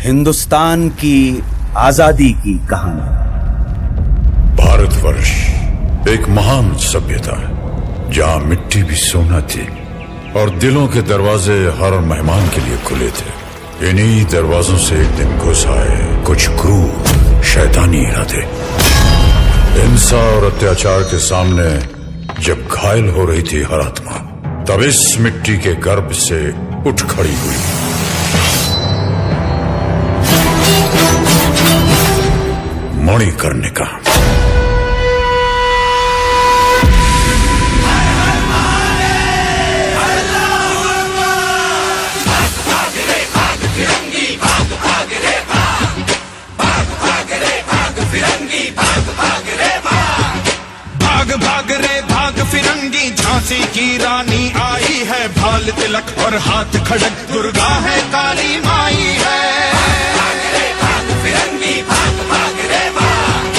हिंदुस्तान की आजादी की कहानी। भारतवर्ष एक महान सभ्यता है जहां मिट्टी भी सोना थी और दिलों के दरवाजे हर मेहमान के लिए खुले थे। इन्हीं दरवाजों से एक दिन घुस आए कुछ क्रूर शैतानी इरादे। हिंसा और अत्याचार के सामने जब घायल हो रही थी हर आत्मा, तब इस मिट्टी के गर्भ से उठ खड़ी हुई मणिकर्णिका। भाग रे भाग फिरंगी, झांसी की रानी आई है। भाल तिलक और हाथ खड़क, दुर्गा है काली माई है। भाग रे भाग फिरंगी, भाग रे भाग।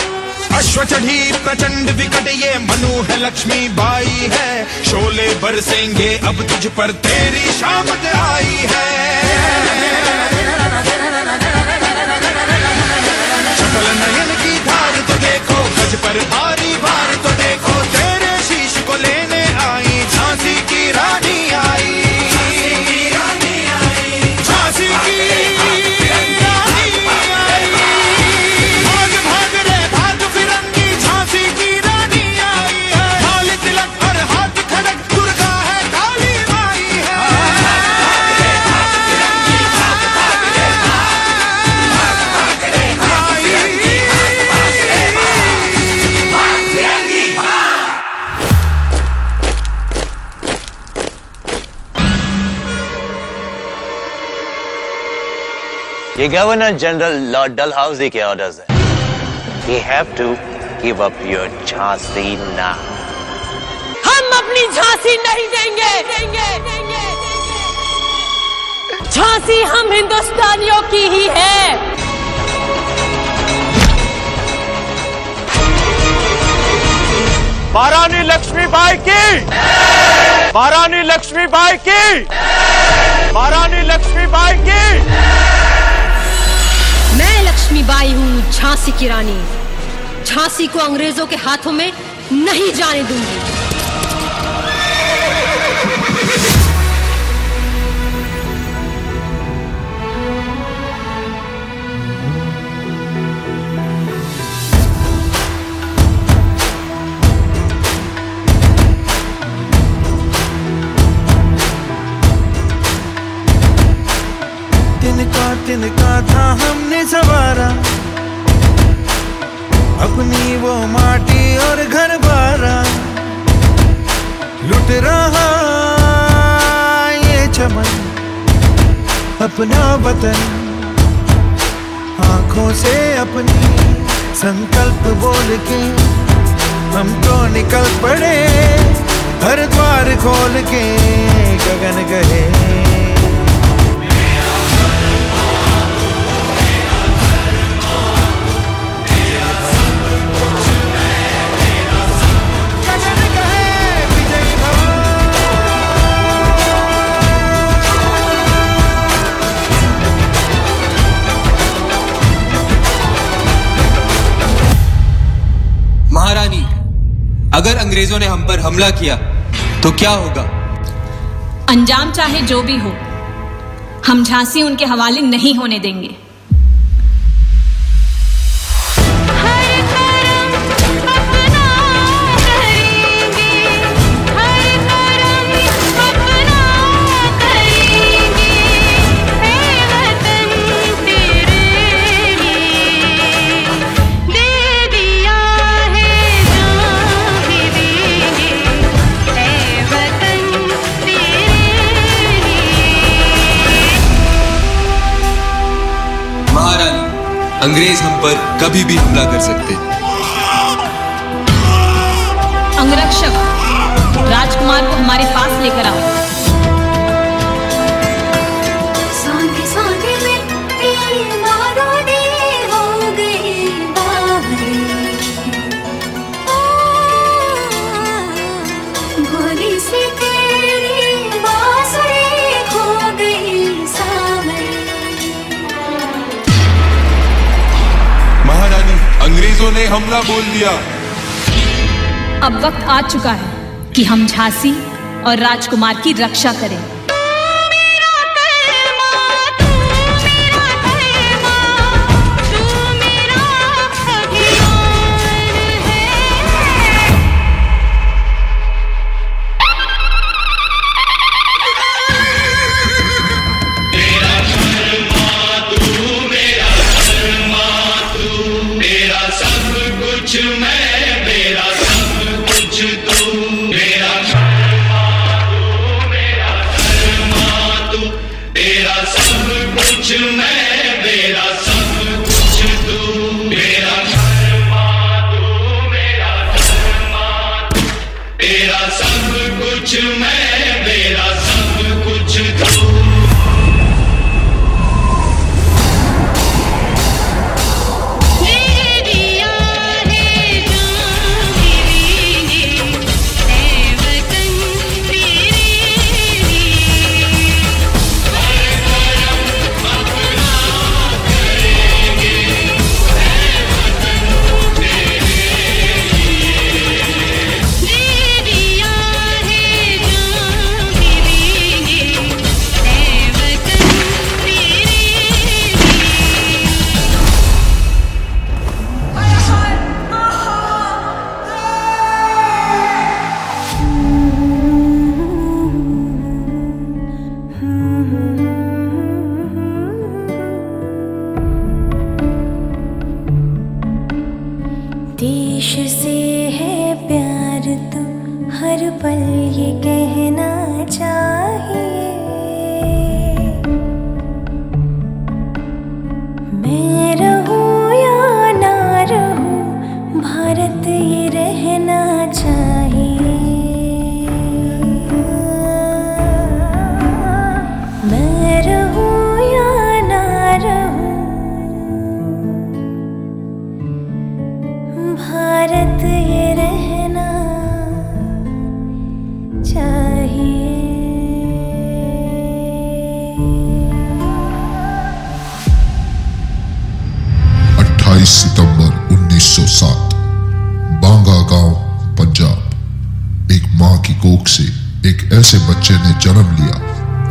अश्व चढ़ी प्रचंड विकट, ये मनु है लक्ष्मी बाई है। शोले बरसेंगे अब तुझ पर, तेरी शामत आई है। शकल नयन की धार तो देखो, गज पर भारी भार तो देखो, तेरे शीश को लेने आई झांसी की रानी आई। झांसी की रानी आई। भाग भाग रे भाग फिरंगी, झांसी की रानी आई है। भाल तिलक और हाथ खड़क, दुर्गा है काली माई है। भाग रे भाग फिरंगी, भाग भाग रे भाग। भाग रे भाग फिरंगी, भाग रे भाग। भाग फिरंगी ये गवर्नर जनरल लॉर्ड डलहाउसी के ऑर्डर्स है। We have to give up your Jhansi now. हम अपनी झांसी नहीं देंगे। झांसी हम हिंदुस्तानियों की ही है। महारानी लक्ष्मीबाई की, महारानी लक्ष्मीबाई की, महारानी लक्ष्मीबाई की। मैं लक्ष्मीबाई हूँ, झांसी की रानी। झांसी को अंग्रेजों के हाथों में नहीं जाने दूंगी। तिनका था हमने सवारा, अपनी वो माटी और घर बारा। लुट रहा ये चमन अपना वतन, आंखों से अपनी संकल्प बोल के हम तो निकल पड़े। हर द्वार खोल के गगन गए। महारानी, अगर अंग्रेजों ने हम पर हमला किया तो क्या होगा? अंजाम चाहे जो भी हो, हम झांसी उनके हवाले नहीं होने देंगे। अंग्रेज हम पर कभी भी हमला कर सकते। अंगरक्षक, राजकुमार को हमारे पास लेकर आओ। हमला बोल दिया। अब वक्त आ चुका है कि हम झांसी और राजकुमार की रक्षा करें। देश से है प्यार तो हर पल ये कहना चाहिए। मैं रहूं या ना रहूं, भारत ये रहना चाहिए। मैं रहूं या ना रहूं, भारत ये रहना चाहिए। 28 सितंबर 1907 बांगा गांव, पंजाब। एक मां की कोख से एक ऐसे बच्चे ने जन्म लिया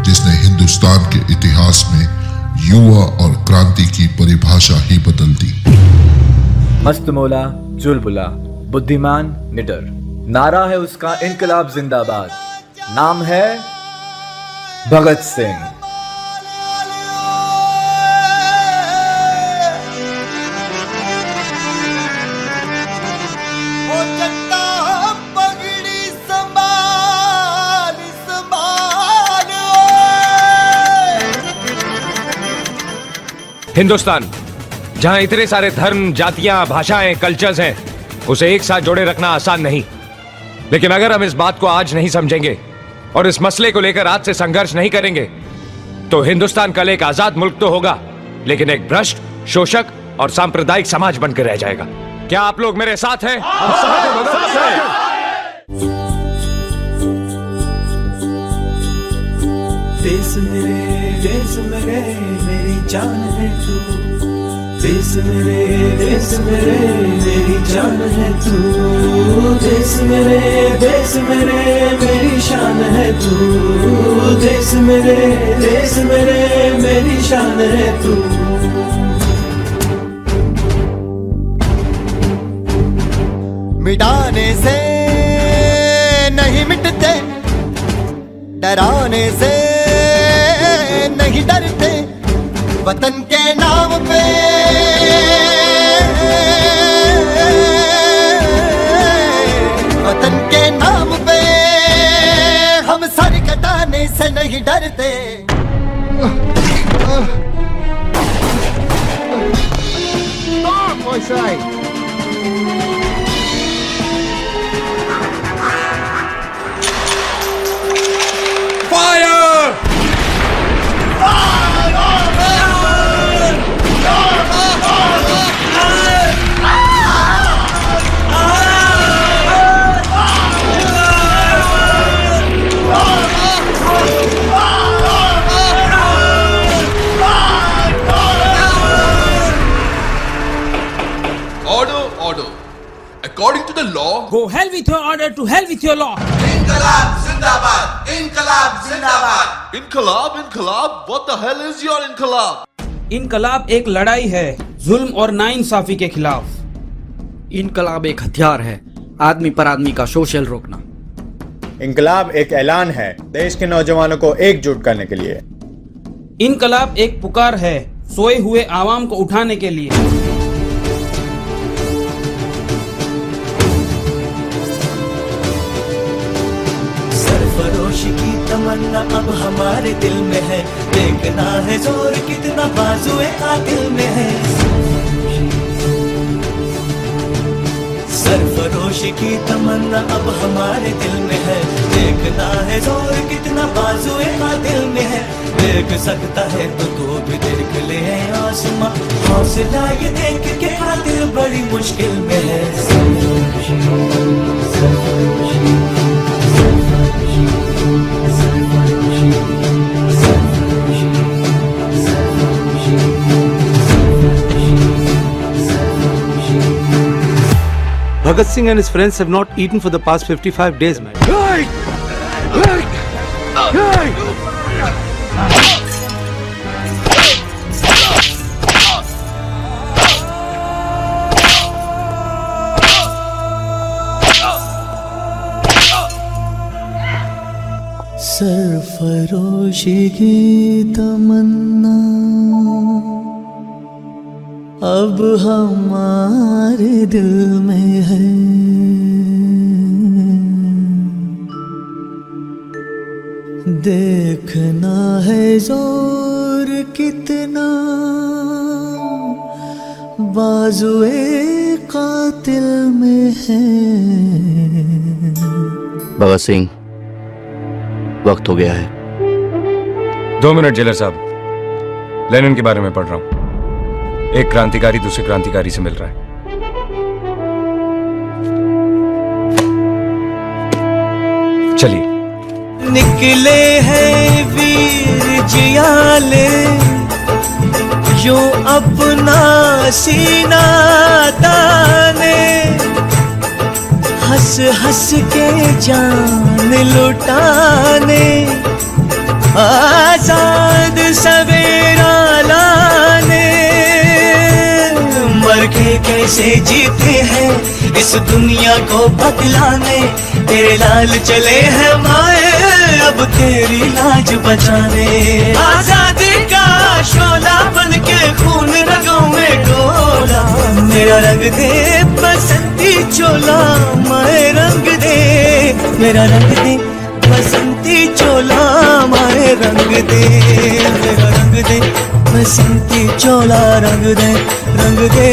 जिसने हिंदुस्तान के इतिहास में युवा और क्रांति की परिभाषा ही बदल दी। मस्तमौला, चुलबुला, बुद्धिमान, निडर। नारा है उसका इनकलाब जिंदाबाद। नाम है भगत सिंह। हिंदुस्तान जहां इतने सारे धर्म, जातियां, भाषाएं, कल्चर्स हैं, उसे एक साथ जोड़े रखना आसान नहीं। लेकिन अगर हम इस बात को आज नहीं समझेंगे और इस मसले को लेकर आज से संघर्ष नहीं करेंगे तो हिंदुस्तान कल एक आजाद मुल्क तो होगा, लेकिन एक भ्रष्ट, शोषक और सांप्रदायिक समाज बनकर रह जाएगा। क्या आप लोग मेरे साथ हैं? देश मेरे मेरी जान है तू। देश मेरे मेरी जान है तू। देश मेरे मेरी शान है तू। देश मेरे मेरी शान है तू। मिटाने से नहीं मिटते, डराने से नहीं डरते, वतन के नाम पे वतन के नाम पे हम सर कटाने से नहीं डरते। Go hell with your order, to hell with your law. इनकलाब जिंदाबाद, इनकलाब जिंदाबाद। इनकलाब, इनकलाब, what the hell is your इनकलाब? इनकलाब एक लड़ाई है जुल्म और नाइंसाफी के खिलाफ। इनकलाब एक हथियार है आदमी पर आदमी का शोषण रोकना। इनकलाब एक ऐलान है देश के नौजवानों को एकजुट करने के लिए। इनकलाब एक पुकार है सोए हुए आवाम को उठाने के लिए। सरफरोशी की तमन्ना अब हमारे दिल में है, देखना है जोर कितना बाजुए कातिल में है। सरफरोशी की तमन्ना अब हमारे दिल में है, देखना है जोर कितना बाजुए कातिल में है। देख सकता है तो भी देख ले आसमां, हौसला ये देख के कातिल बड़ी मुश्किल में है। Bhagat Singh and his friends have not eaten for the past 55 days, man. सरफरोशी की तमन्ना अब हमारे दिल में है, देखना है जोर कितना बाजुए कातिल में है। भगत सिंह, वक्त हो गया है। 2 मिनट जेलर साहब, लेनिन के बारे में पढ़ रहा हूं। एक क्रांतिकारी दूसरे क्रांतिकारी से मिल रहा है। चलिए। निकले हैं वीर जियाले जो अपना सीना ताने, हंस हंस के जान लुटाने, आजाद सवेरा लाने। मर के कैसे जीते हैं इस दुनिया को बदलाने, तेरे लाल चले हैं माए अब तेरी लाज बचाने। आजादी का शोला बन के खून रगों में डोला, मेरा रंग दे बसंती चोला माए रंग दे, मेरा रंग दे बसंती चोला माए रंग दे, मेरा रंग दे बसंती चोला रंग दे, रंग दे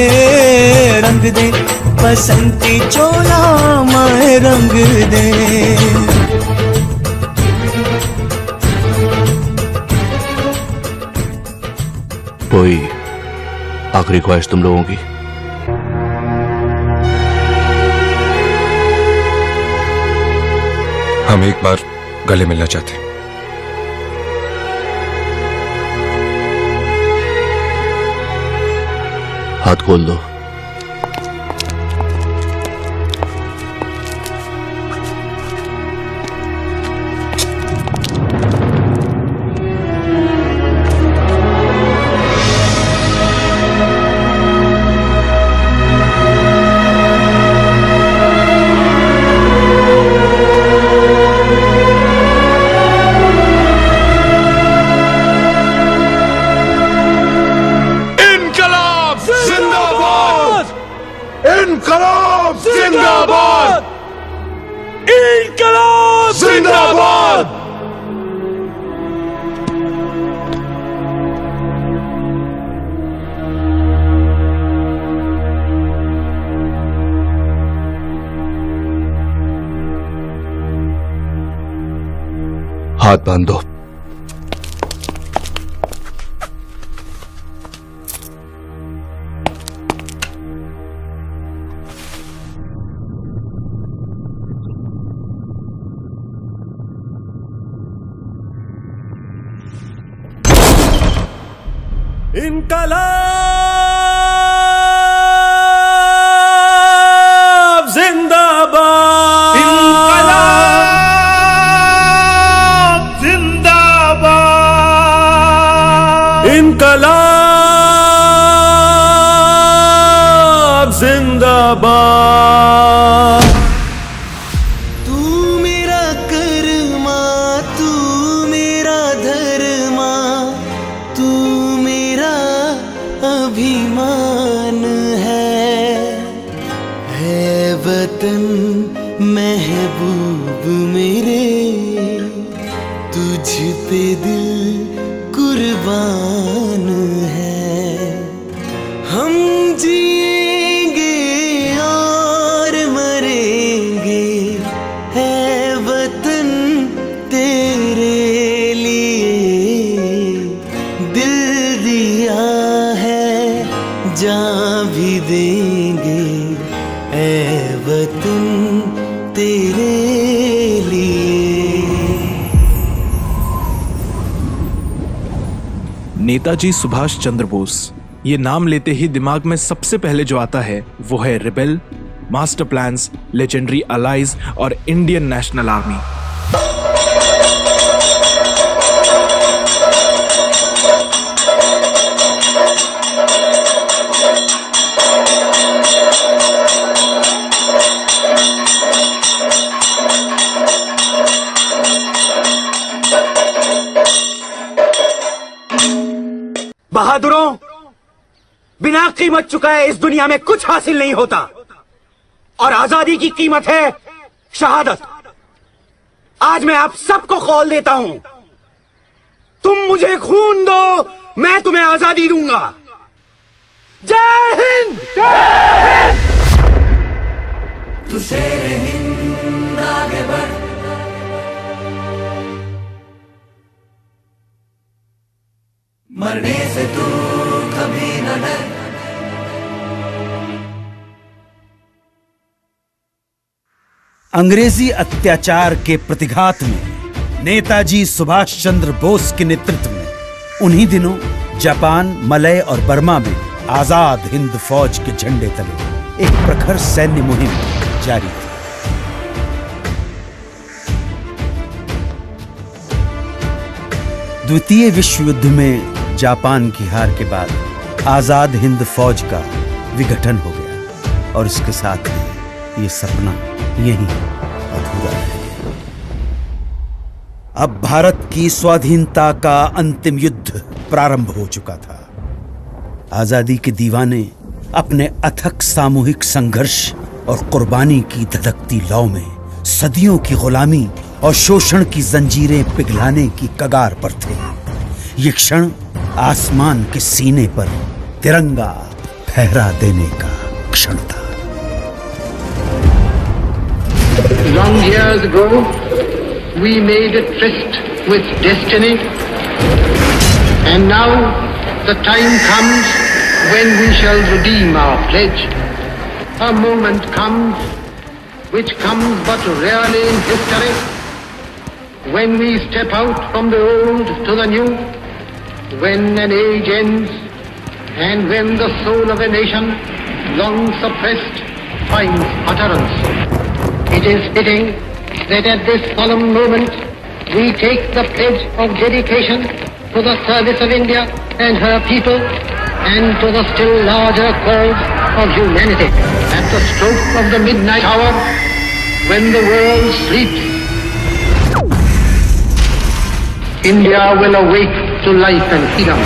रंग दे बसंती चोला माए रंग दे। कोई आखिरी ख्वाहिश तुम लोगों की? हम एक बार गले मिलना चाहते हैं। हाथ खोल दो। हाथ बांध दो। इनकलाब जिंदाबाद। इनकलाब जिंदाबाद। तू मेरा कर्मा, तू मेरा धर्मा, तू मेरा अभिमान है वतन महबूब मेरे, तुझ पे दिल कुर्बान है। हम जिएंगे और मरेंगे, है वतन तेरे लिए। दिल दिया है जान भी देंगे, है वतन तेरे लिए। नेताजी सुभाष चंद्र बोस, ये नाम लेते ही दिमाग में सबसे पहले जो आता है वो है rebel, master plans, legendary allies और इंडियन नेशनल आर्मी। बहादुरों, बिना कीमत चुकाए इस दुनिया में कुछ हासिल नहीं होता, और आजादी की कीमत है शहादत। आज मैं आप सबको कॉल देता हूं, तुम मुझे खून दो, मैं तुम्हें आजादी दूंगा। जय हिंद। तू शेर हिंद आगे बढ़, मरने से तू कभी न डर। अंग्रेजी अत्याचार के प्रतिघात में नेताजी सुभाष चंद्र बोस के नेतृत्व में उन्हीं दिनों जापान, मलय और बर्मा में आजाद हिंद फौज के झंडे तले एक प्रखर सैन्य मुहिम जारी थी। द्वितीय विश्व युद्ध में जापान की हार के बाद आजाद हिंद फौज का विघटन हो गया, और इसके साथ ही ये सपना यहीं अधूरा है। अब भारत की स्वाधीनता का अंतिम युद्ध प्रारंभ हो चुका था। आजादी के दीवाने अपने अथक सामूहिक संघर्ष और कुर्बानी की धधकती लौ में सदियों की गुलामी और शोषण की जंजीरें पिघलाने की कगार पर थे। ये क्षण आसमान के सीने पर तिरंगा फहरा देने का क्षण था। Long years ago, we made a tryst with destiny, and now the time comes when we shall redeem our pledge. A moment comes, which comes but rarely in history, when we step out from the old to the new, when an age ends, and when the soul of a nation, long suppressed, finds utterance. It is fitting that at this solemn moment we take the pledge of dedication to the service of India and her people, and to the still larger cause of humanity. At the stroke of the midnight hour, when the world sleeps, India will awake to life and freedom.